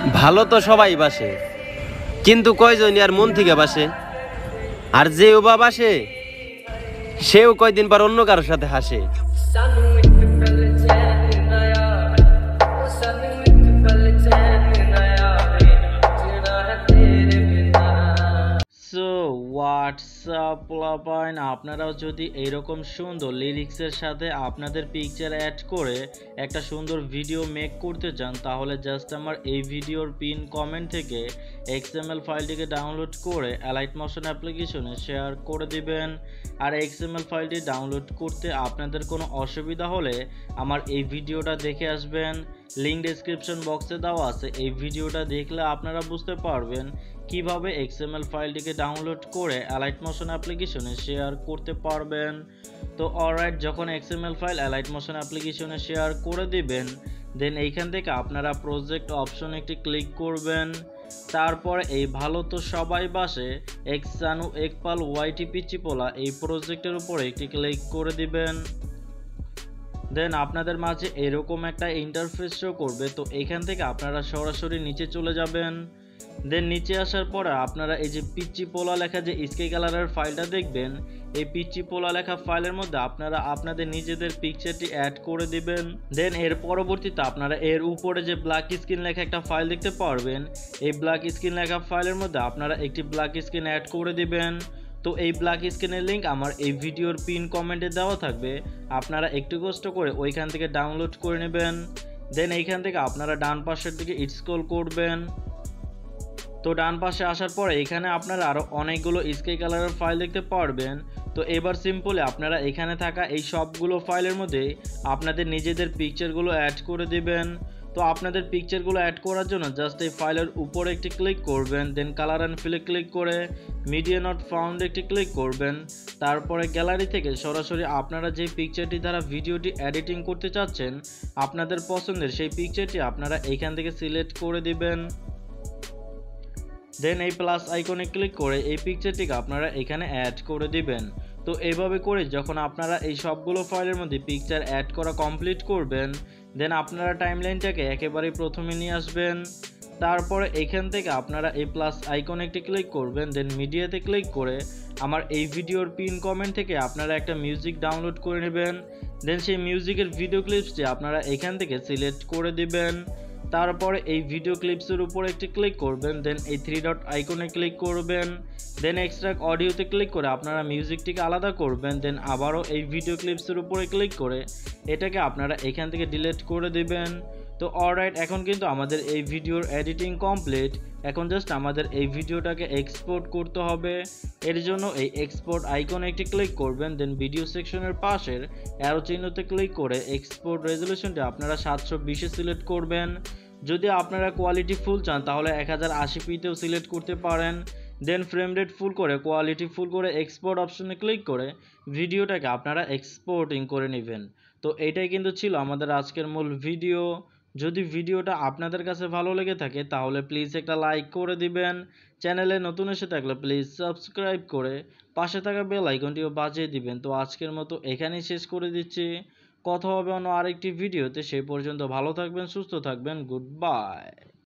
ভালো তো সবাই বাসে, কিন্তু কয়জন আর মন থেকে বাসে। আর যে ওবা বাসে সেও কয়দিন পর অন্য কারোর সাথে হাসে। সো হোয়াটসঅ্যাপ পোলাপাইন, আপনারাও যদি এইরকম সুন্দর লিরিক্সের সাথে আপনাদের পিকচার অ্যাড করে একটা সুন্দর ভিডিও মেক করতে চান, তাহলে জাস্ট আমার এই ভিডিওর পিন কমেন্ট থেকে XML ফাইলটিকে ডাউনলোড করে অ্যালাইট মোশন অ্যাপ্লিকেশনে শেয়ার করে দিবেন। আর XML ফাইলটি ডাউনলোড করতে আপনাদের কোনো অসুবিধা হলে আমার এই ভিডিওটা দেখে আসবেন, লিঙ্ক ডেসক্রিপশন বক্সে দেওয়া আছে। এই ভিডিওটা দেখলে আপনারা বুঝতে পারবেন কিভাবে XML ফাইলটিকে ডাউনলোড করে অ্যালাইট মোশন অ্যাপ্লিকেশনে শেয়ার করতে পারবেন। তো অলরাইট, যখন XML ফাইল অ্যালাইট মোশন অ্যাপ্লিকেশনে শেয়ার করে দিবেন, দেন এইখান থেকে আপনারা প্রজেক্ট অপশন একটি ক্লিক করবেন। তারপর এই ভালো তো সবাই বাসে সানু একপাল ওয়াইটি পিচি পোলা এই প্রজেক্টের উপরে একটি ক্লিক করে দিবেন। দেন আপনাদের মাঝে এরকম একটা ইন্টারফেস শো করবে। তো এখান থেকে আপনারা সরাসরি নিচে চলে যাবেন। দেন নিচে আসার পরে আপনারা এই যে পিচি পোলা লেখা যে স্কাই কালারের ফাইলটা দেখবেন, এই পিচি পোলা লেখা ফাইলের মধ্যে আপনারা আপনাদের নিজেদের পিকচারটি অ্যাড করে দিবেন। দেন এর পরবর্তীতে আপনারা এর উপরে যে ব্ল্যাক স্ক্রিন লেখা একটা ফাইল দেখতে পারবেন, এই ব্ল্যাক স্ক্রিন লেখা ফাইলের মধ্যে আপনারা একটি ব্ল্যাক স্ক্রিন অ্যাড করে দিবেন। তো এই ব্ল্যাক স্ক্রিনের লিঙ্ক আমার এই ভিডিওর পিন কমেন্টে দেওয়া থাকবে, আপনারা একটু কষ্ট করে ওইখান থেকে ডাউনলোড করে নেবেন। দেন এইখান থেকে আপনারা ডান পাশের দিকে স্ক্রল করবেন। তো ডান পাশে আসার পরে এখানে আপনারা আরও অনেকগুলো স্কাই কালারের ফাইল দেখতে পারবেন। তো এবার সিম্পলি আপনারা এখানে থাকা এই সবগুলো ফাইলের মধ্যে আপনাদের নিজেদের পিকচারগুলো অ্যাড করে দিবেন। তো আপনাদের পিকচারগুলো অ্যাড করার জন্য জাস্ট এই ফাইলের উপরে একটি ক্লিক করবেন, দেন কালার অ্যান্ড ফিলে ক্লিক করে মিডিয়া নট ফাউন্ড একটি ক্লিক করবেন। তারপরে গ্যালারি থেকে সরাসরি আপনারা যে পিকচারটি দ্বারা ভিডিওটি এডিটিং করতে চাচ্ছেন, আপনাদের পছন্দের সেই পিকচারটি আপনারা এইখান থেকে সিলেক্ট করে দিবেন। দেন এই প্লাস আইকনে ক্লিক করে এই পিকচারটিকে আপনারা এখানে অ্যাড করে দিবেন। তো এইভাবে করে যখন আপনারা এই সবগুলো ফাইলের মধ্যে পিকচার অ্যাড করা কমপ্লিট করবেন, দেন আপনারা টাইমলাইনটাকে একেবারে প্রথমে নিয়ে আসবেন। তারপরে এখান থেকে আপনারা এই প্লাস আইকনে একটি ক্লিক করবেন, দেন মিডিয়াতে ক্লিক করে আমার এই ভিডিওর পিন কমেন্ট থেকে আপনারা একটা মিউজিক ডাউনলোড করে নেবেন। দেন সেই মিউজিকের ভিডিও ক্লিপসটি আপনারা এখান থেকে সিলেক্ট করে দিবেন। তারপরে এই ভিডিও ক্লিপসের উপর একটি ক্লিক করবেন, দেন এই 3 ডট আইকনে ক্লিক করবেন, দেন এক্সট্রাক্ট অডিওতে ক্লিক করে আপনারা মিউজিকটিকে আলাদা করবেন। দেন আবারও এই ভিডিও ক্লিপসের উপরে ক্লিক করে এটাকে আপনারা এখান থেকে ডিলিট করে দিবেন। তো অলরাইট, এখন কিন্তু আমাদের এই ভিডিওর এডিটিং কমপ্লিট। এখন জাস্ট আমাদের এই ভিডিওটাকে এক্সপোর্ট করতে হবে। এর জন্য এই এক্সপোর্ট আইকনে একটি ক্লিক করবেন, দেন ভিডিও সেকশনের পাশের অ্যারো চিহ্নতে ক্লিক করে এক্সপোর্ট রেজলিউশনটি আপনারা 720-এ সিলেক্ট করবেন। যদি আপনারা কোয়ালিটি ফুল চান তাহলে 1080pতেও সিলেক্ট করতে পারেন। দেন ফ্রেম রেট ফুল করে কোয়ালিটি ফুল করে এক্সপোর্ট অপশনে ক্লিক করে ভিডিওটাকে আপনারা এক্সপোর্টিং করে নেবেন। তো এটাই কিন্তু ছিল আমাদের আজকের মূল ভিডিও। যদি ভিডিওটা আপনাদের কাছে ভালো লেগে থাকে তাহলে প্লিজ একটা লাইক করে দিবেন। চ্যানেলে নতুন এসে থাকলে প্লিজ সাবস্ক্রাইব করে পাশে থাকা বেল আইকনটিও বাজিয়ে দিবেন। তো আজকের মতো এখানেই শেষ করে দিচ্ছি। কথা হবে অন্য আরেকটি ভিডিওতে। সেই পর্যন্ত ভালো থাকবেন, সুস্থ থাকবেন। Good bye.